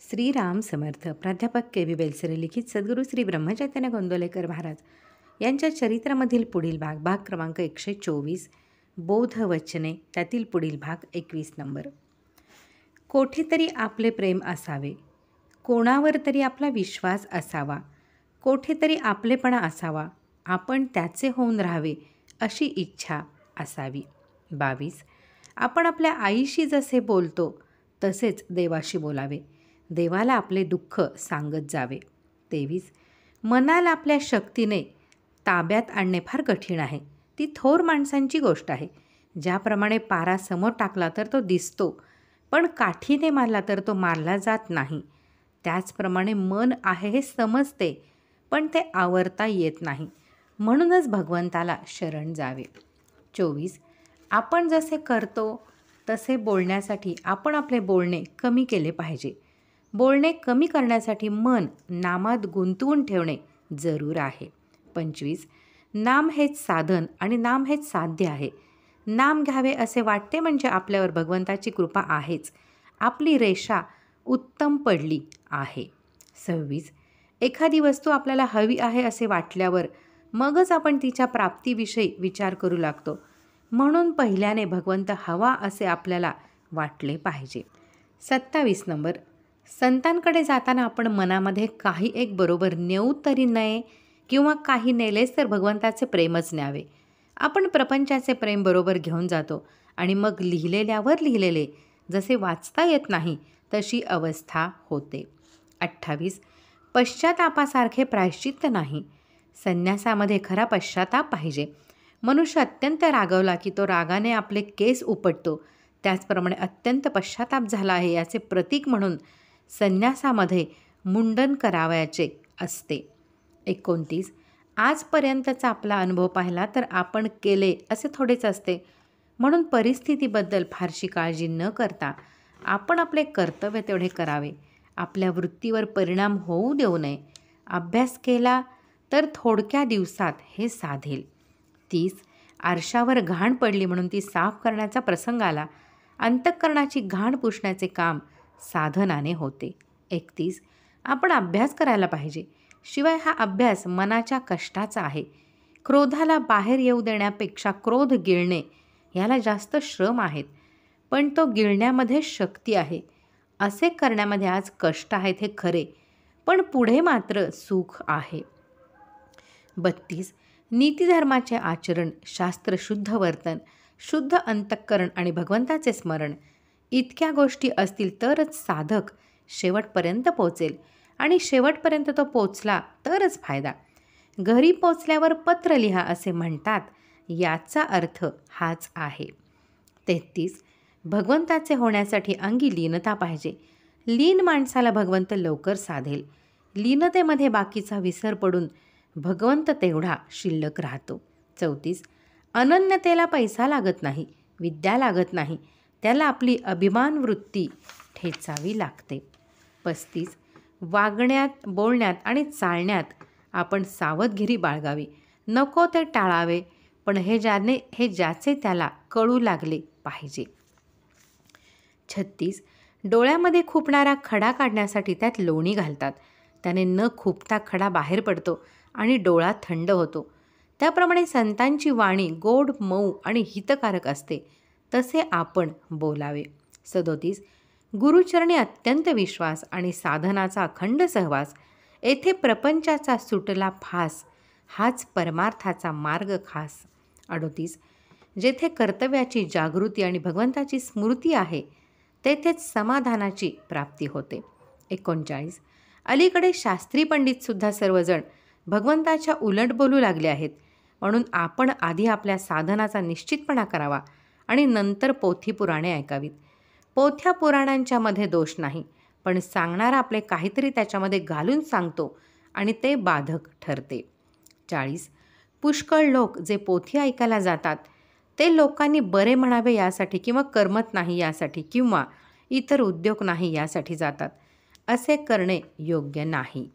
श्रीराम समर्थ. प्राध्यापक के बी बेलसरे लिखित सद्गुरू श्री ब्रह्मचैतन्य गोंदवलेकर महाराज यांच्या चरित्रामधील पुढील भाग क्रमांक 124, बोधवचने, त्यातील पुढील भाग 21 नंबर. कोठेतरी आपले प्रेम असावे, कोणावर तरी आपला विश्वास असावा, कोठेतरी आपलेपणा असावा, आपण त्याचे होऊन राहावे अशी इच्छा असावी. 22. आपण आपल्या आईशी जसे बोलतो तसेच देवाशी बोलावे, देवाला आपले दुःख सांगत जावे. 23. मनाला आपल्या शक्तीने ताब्यात आणणे फार कठीण आहे. ती थोर माणसांची गोष्ट आहे. ज्याप्रमाणे पारा समोर टाकला तर तो दिसतो, पण काठीने मारला तर तो मारला जात नाही. त्याचप्रमाणे मन आहे हे समजते, पण ते आवरता येत नाही. म्हणूनच भगवंताला शरण जावे. 24. आपण जसे करतो तसे बोलण्यासाठी आपण आपले बोलणे कमी केले पाहिजे. बोलणे कमी करण्यासाठी मन नामात गुंतवून ठेवणे जरूर आहे. 25. नाम हेच साधन आणि नाम हेच साध्य आहे. नाम घ्यावे असे वाटते म्हणजे आपल्यावर भगवंताची कृपा आहेच, आपली रेषा उत्तम पडली आहे. 26. एखादी वस्तू आपल्याला हवी आहे असे वाटल्यावर मगच आपण तिच्या प्राप्तीविषयी विचार करू लागतो. म्हणून पहिल्याने भगवंत हवा असे आपल्याला वाटले पाहिजे. 27 नंबर. संतांकडे जाताना आपण मनामध्ये काही एक बरोबर नेऊ तरी नये, किंवा काही नेलेच तर भगवंताचे प्रेमच न्यावे. आपण प्रपंचाचे प्रेम बरोबर घेऊन जातो आणि मग लिहिलेल्यावर लिहिलेले जसे वाचता येत नाही तशी अवस्था होते. 28. पश्चातापासारखे प्रायश्चित्त नाही. संन्यासामध्ये खरा पश्चाताप पाहिजे. मनुष्य अत्यंत रागवला की तो रागाने आपले केस उपटतो. त्याचप्रमाणे अत्यंत पश्चाताप झाला आहे याचे प्रतीक म्हणून संन्यासामध्ये मुंडन करावयाचे असते. 29. आजपर्यंतचा आपला अनुभव पाहिला तर आपण केले असे थोडेच असते. म्हणून परिस्थितीबद्दल फारशी काळजी न करता आपण आपले कर्तव्य तेवढे करावे. आपल्या वृत्तीवर परिणाम होऊ देऊ नये. अभ्यास केला तर थोडक्या दिवसात हे साधेल. 30. आरशावर घाण पडली म्हणून ती साफ करण्याचा प्रसंग आला. अंतःकरणाची घाण पुसण्याचे काम साधनाने होते. 31. आपण अभ्यास करायला पाहिजे. शिवाय हा अभ्यास मनाच्या कष्टाचा आहे. क्रोधाला बाहेर येऊ देण्यापेक्षा क्रोध गिळणे याला जास्त श्रम आहेत, पण तो गिळण्यामध्ये शक्ती आहे. असे करण्यामध्ये आज कष्ट आहेत हे खरे, पण पुढे मात्र सुख आहे. 32. नीतिधर्माचे आचरण, शास्त्रशुद्ध वर्तन, शुद्ध अंतःकरण आणि भगवंताचे स्मरण इतक्या गोष्टी असतील तरच साधक शेवटपर्यंत पोचेल, आणि शेवटपर्यंत तो पोचला तरच फायदा. घरी पोचल्यावर पत्र लिहा असे म्हणतात, याचा अर्थ हाच आहे. 33. भगवंताचे होण्यासाठी अंगी लीनता पाहिजे. लीन माणसाला भगवंत लवकर साधेल. लीनतेमध्ये बाकीचा विसर पडून भगवंत तेवढा शिल्लक राहतो. 34. अनन्यतेला पैसा लागत नाही, विद्या लागत नाही, त्याला आपली अभिमान वृत्ती ठेचावी लागते. 35. वागण्यात, बोलण्यात आणि चालण्यात आपण सावधगिरी बाळगावी. नको ते टाळावे, पण हे ज्याचे त्याला कळू लागले पाहिजे. 36. डोळ्यामध्ये खुपणारा खडा काढण्यासाठी त्यात लोणी घालतात. त्याने न खुपता खडा बाहेर पडतो आणि डोळा थंड होतो. त्याप्रमाणे संतांची वाणी गोड, मऊ आणि हितकारक असते, तसे आपण बोलावे. 37. गुरुचरणी अत्यंत विश्वास आणि साधनाचा अखंड सहवास. येथे प्रपंचाचा सुटला फास, हाच परमार्थाचा मार्ग खास. 38. जेथे कर्तव्याची जागृती आणि भगवंताची स्मृती आहे तेथेच समाधानाची प्राप्ती होते. 39. अलीकडे शास्त्री पंडितसुद्धा सर्वजण भगवंताच्या उलट बोलू लागले आहेत. म्हणून आपण आधी आपल्या साधनाचा निश्चितपणा करावा आणि नंतर पोथी पुराणे ऐकावीत. पोथ्या पुराणांच्या मध्ये दोष नाही, पण सांगणारा आपले काहीतरी त्याच्यामध्ये घालून सांगतो आणि ते बाधक ठरते. 40. पुष्कळ लोक जे पोथी ऐकायला जातात ते लोकांनी बरे म्हणावे यासाठी, किंवा करमत नाही यासाठी, किंवा इतर उद्योग नाही यासाठी जातात. असे करणे योग्य नाही.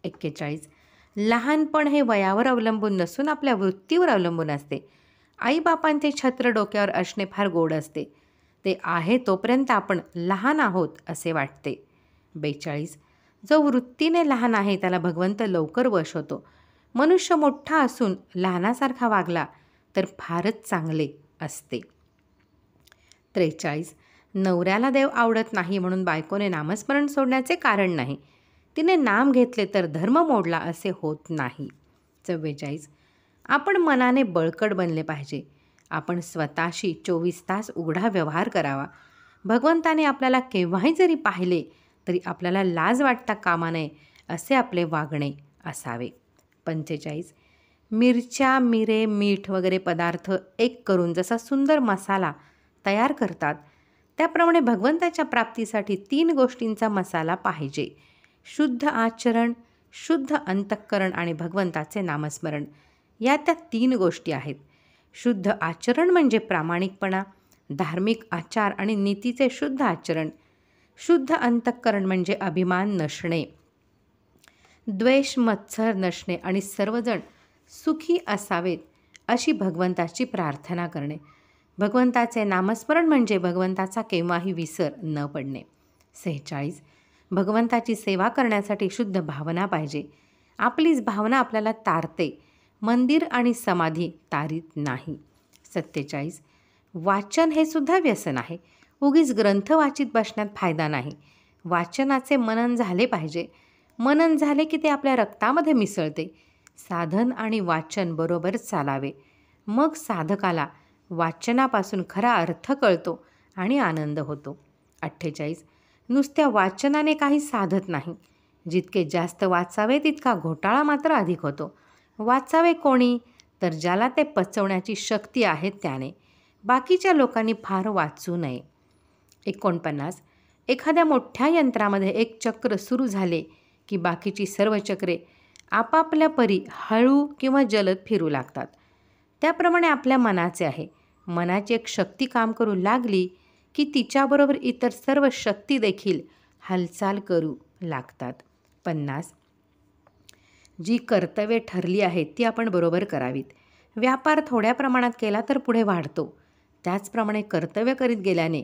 41. लहानपण हे वयावर अवलंबून नसून आपल्या वृत्तीवर अवलंबून असते. आईबापांचे छत्र डोक्यावर असणे फार गोड असते. ते आहे तोपर्यंत आपण लहान आहोत असे वाटते. 42. जो वृत्तीने लहान आहे त्याला भगवंत लवकर वश होतो. मनुष्य मोठा असून लहानासारखा वागला तर फारच चांगले असते. 43. नवऱ्याला देव आवडत नाही म्हणून बायकोने नामस्मरण सोडण्याचे कारण नाही. तिने नाम घेतले तर धर्म मोडला असे होत नाही. 44. आपण मनाने बळकट बनले पाहिजे. आपण स्वतःशी 24 तास उघडा व्यवहार करावा. भगवंताने आपल्याला केव्हाही जरी पाहिले तरी आपल्याला लाज वाटता कामा नये असे आपले वागणे असावे. 45. मिरच्या, मिरे, मीठ वगैरे पदार्थ एक करून जसा सुंदर मसाला तयार करतात त्याप्रमाणे भगवंताच्या प्राप्तीसाठी 3 गोष्टींचा मसाला पाहिजे. शुद्ध आचरण, शुद्ध अंतःकरण आणि भगवंताचे नामस्मरण या त्या 3 गोष्टी आहेत. शुद्ध आचरण म्हणजे प्रामाणिकपणा, धार्मिक आचार आणि नीतीचे शुद्ध आचरण. शुद्ध अंतःकरण म्हणजे अभिमान नसणे, द्वेष मत्सर नसणे आणि सर्वजण सुखी असावेत अशी भगवंताची प्रार्थना करणे. भगवंताचे नामस्मरण म्हणजे भगवंताचा केव्हाही विसर न पडणे. 46. भगवंताची सेवा करण्यासाठी शुद्ध भावना पाहिजे. आपलीच भावना आपल्याला तारते, मंदिर आणि समाधी तारीत नाही. 47. वाचन हे सुद्धा व्यसन आहे. उगीच ग्रंथ वाचित बसण्यात फायदा नाही. वाचनाचे मनन झाले पाहिजे. मनन झाले की ते आपल्या रक्तामध्ये मिसळते. साधन आणि वाचन बरोबर चालावे. मग साधकाला वाचनापासून खरा अर्थ कळतो आणि आनंद होतो. 48. नुसत्या वाचनाने काही साधत नाही. जितके जास्त वाचावे तितका घोटाळा मात्र अधिक होतो. वाचावे कोणी? तर ज्याला ते पचवण्याची शक्ती आहे त्याने. बाकीच्या लोकांनी फार वाचू नये. 49. एखाद्या मोठ्या यंत्रामध्ये एक चक्र सुरू झाले की बाकीची सर्व चक्रे आपापल्या परी हळू किंवा जलद फिरू लागतात. त्याप्रमाणे आपल्या मनाचे आहे. मनाची एक शक्ती काम करू लागली की तिच्याबरोबर इतर सर्व शक्ती देखील हालचाल करू लागतात. 50. जी कर्तव्ये ठरली आहेत ती आपण बरोबर करावीत. व्यापार थोड्या प्रमाणात केला तर पुढे वाढतो. त्याचप्रमाणे कर्तव्य करीत गेल्याने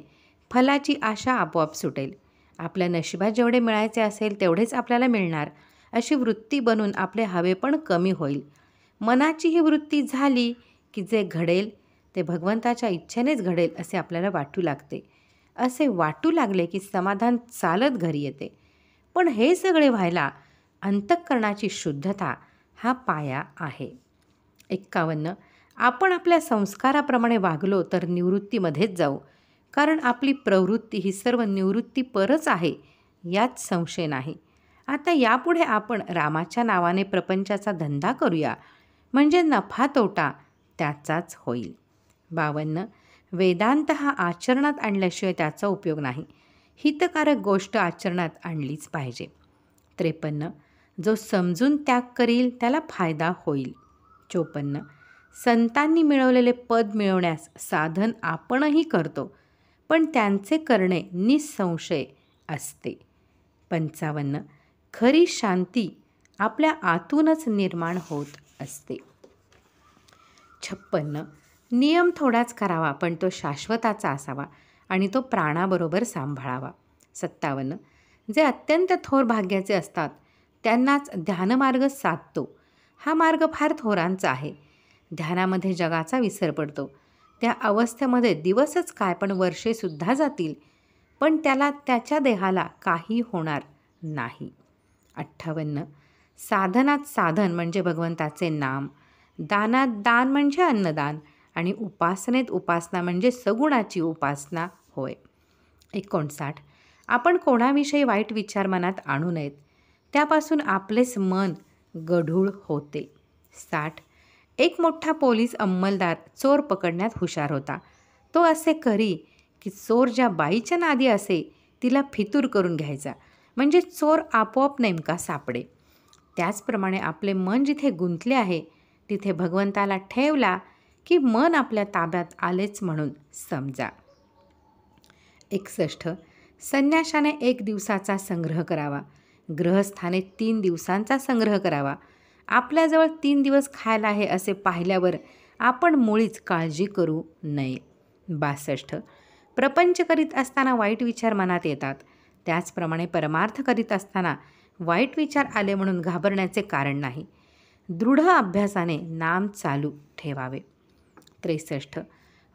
फलाची आशा आपोआप सुटेल. आपल्या नशिबात जेवढे मिळायचे असेल तेवढेच आपल्याला मिळणार अशी वृत्ती बनून आपले हवेपण कमी होईल. मनाची ही वृत्ती झाली की जे घडेल ते भगवंताच्या इच्छेनेच घडेल असे आपल्याला वाटू लागते. असे वाटू लागले की समाधान चालत घरी येते. पण हे सगळे व्हायला अंतःकरणाची शुद्धता हा पाया आहे. 51. आपण आपल्या संस्काराप्रमाणे वागलो तर निवृत्तीमध्येच जाऊ. कारण आपली प्रवृत्ती ही सर्व निवृत्तीपरच आहे यात संशय नाही. आता यापुढे आपण रामाच्या नावाने प्रपंचाचा धंदा करूया म्हणजे नफा तोटा त्याचाच होईल. 52. वेदांत हा आचरणात आणल्याशिवाय त्याचा उपयोग नाही. हितकारक गोष्ट आचरणात आणलीच पाहिजे. 53. जो समजून त्याग करील त्याला फायदा होईल. 54. संतांनी मिळवलेले पद मिळवण्यास साधन आपणही करतो पण त्यांचे करणे निसंशय असते. 55. खरी शांती आपल्या आतूनच निर्माण होत असते. 56. नियम थोडाच करावा पण तो शाश्वताचा असावा आणि तो प्राणाबरोबर सांभाळावा. 57. जे अत्यंत थोर भाग्याचे असतात त्यांनाच ध्यानमार्ग साधतो. हा मार्ग फार थोरांचा आहे. ध्यानामध्ये जगाचा विसर पडतो. त्या अवस्थेमध्ये दिवसच काय पण वर्षेसुद्धा जातील पण त्याला त्याच्या देहाला काही होणार नाही. 58. साधनात साधन म्हणजे भगवंताचे नाम, दानात दान म्हणजे अन्नदान आणि उपासनेत उपासना म्हणजे सगुणाची उपासना होय. 59. आपण कोणाविषयी वाईट विचार मनात आणू नयेत. त्यापासून आपलेच मन गढूळ होते. 60. एक मोठा पोलीस अंमलदार चोर पकडण्यात हुशार होता. तो असे करी की चोर ज्या बाईच्या नादी असे तिला फितूर करून घ्यायचा म्हणजे चोर आपोआप नेमका सापडे. त्याचप्रमाणे आपले मन जिथे गुंतले आहे तिथे भगवंताला ठेवला की मन आपल्या ताब्यात आलेच म्हणून समजा. 61. संन्याशाने 1 दिवसाचा संग्रह करावा. ग्रहस्थाने 3 दिवसांचा संग्रह करावा. आपल्याजवळ 3 दिवस खायला आहे असे पाहिल्यावर आपण मुळीच काळजी करू नये. 62. प्रपंच करीत असताना वाईट विचार मनात येतात. त्याचप्रमाणे परमार्थ करीत असताना वाईट विचार आले म्हणून घाबरण्याचे कारण नाही. दृढ अभ्यासाने नाम चालू ठेवावे. 63.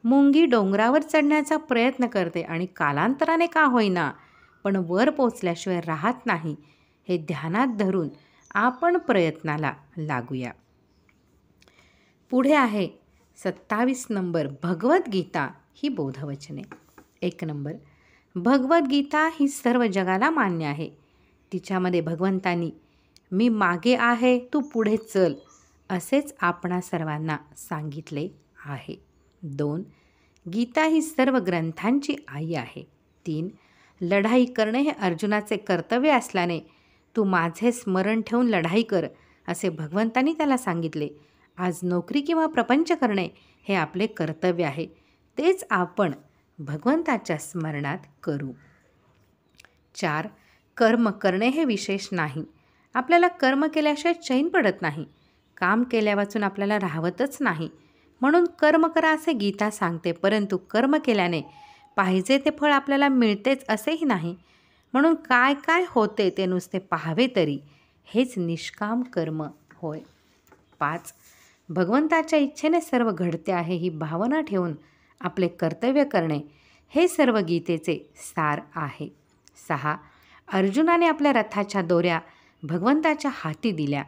मुंगी डोंगरावर चढण्याचा प्रयत्न करते आणि कालांतराने का होईना पण वर पोचल्याशिवाय राहत नाही, हे ध्यानात धरून आपण प्रयत्नाला लागूया. पुढे आहे 27 नंबर भगवद्गीता ही बोधवचने. 1 नंबर, भगवद्गीता ही सर्व जगाला मान्य आहे. तिच्यामध्ये भगवंतांनी मी मागे आहे तू पुढे चल असेच आपणा सर्वांना सांगितले आहे. 2. गीता ही सर्व ग्रंथांची आई आहे. 3. लढाई करणे हे अर्जुनाचे कर्तव्य असल्याने तू माझे स्मरण ठेवून लढाई कर असे भगवंतांनी त्याला सांगितले. आज नोकरी किंवा प्रपंच करणे हे आपले कर्तव्य आहे, तेच आपण भगवंताच्या स्मरणात करू. 4. कर्म करणे हे विशेष नाही. आपल्याला कर्म केल्याशिवाय चैन पडत नाही. काम केल्यावाचून आपल्याला राहवतच नाही. म्हणून कर्म करा असे गीता सांगते, परंतु कर्म केल्याने पाहिजे ते फळ आपल्याला मिळतेच असेही नाही. म्हणून काय काय होते ते नुसते पाहावे तरी, हेच निष्काम कर्म होय. 5. भगवंताच्या इच्छेने सर्व घडते आहे ही भावना ठेवून आपले कर्तव्य करणे हे सर्व गीतेचे सार आहे. 6. अर्जुनाने आपल्या रथाच्या दोऱ्या भगवंताच्या हाती दिल्या,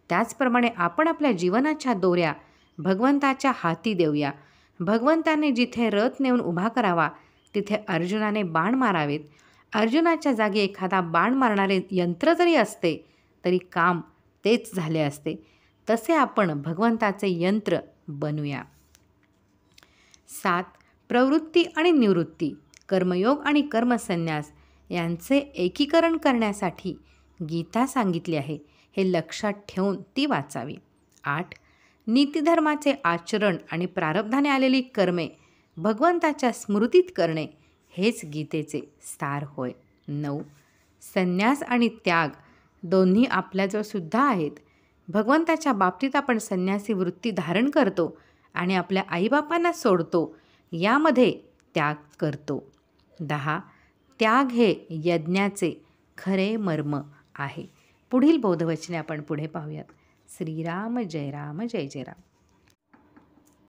त्याचप्रमाणे आपण आपल्या जीवनाच्या दोऱ्या भगवंताच्या हाती देऊया. भगवंताने जिथे रथ नेऊन उभा करावा तिथे अर्जुनाने बाण मारावेत. अर्जुनाच्या जागी एखादा बाण मारणारे यंत्र जरी असते तरी काम तेच झाले असते. तसे आपण भगवंताचे यंत्र बनूया. 7. प्रवृत्ती आणि निवृत्ती, कर्मयोग आणि कर्मसन्यास यांचे एकीकरण करण्यासाठी गीता सांगितली आहे, हे लक्षात ठेवून ती वाचावी. 8. नीतिधर्माचे आचरण आणि प्रारब्धाने आलेली कर्मे भगवंताच्या स्मृतीत करणे हेच गीतेचे सार होय. 9. संन्यास आणि त्याग दोन्ही आपल्याजवळ सुद्धा आहेत. भगवंताच्या बाबतीत आपण संन्यासी वृत्ती धारण करतो आणि आपल्या आईबापांना सोडतो, यामध्ये त्याग करतो. 10. त्याग हे यज्ञाचे खरे मर्म आहे. पुढील बोधवचने आपण पुढे पाहूयात. श्रीराम जय राम जय जय राम.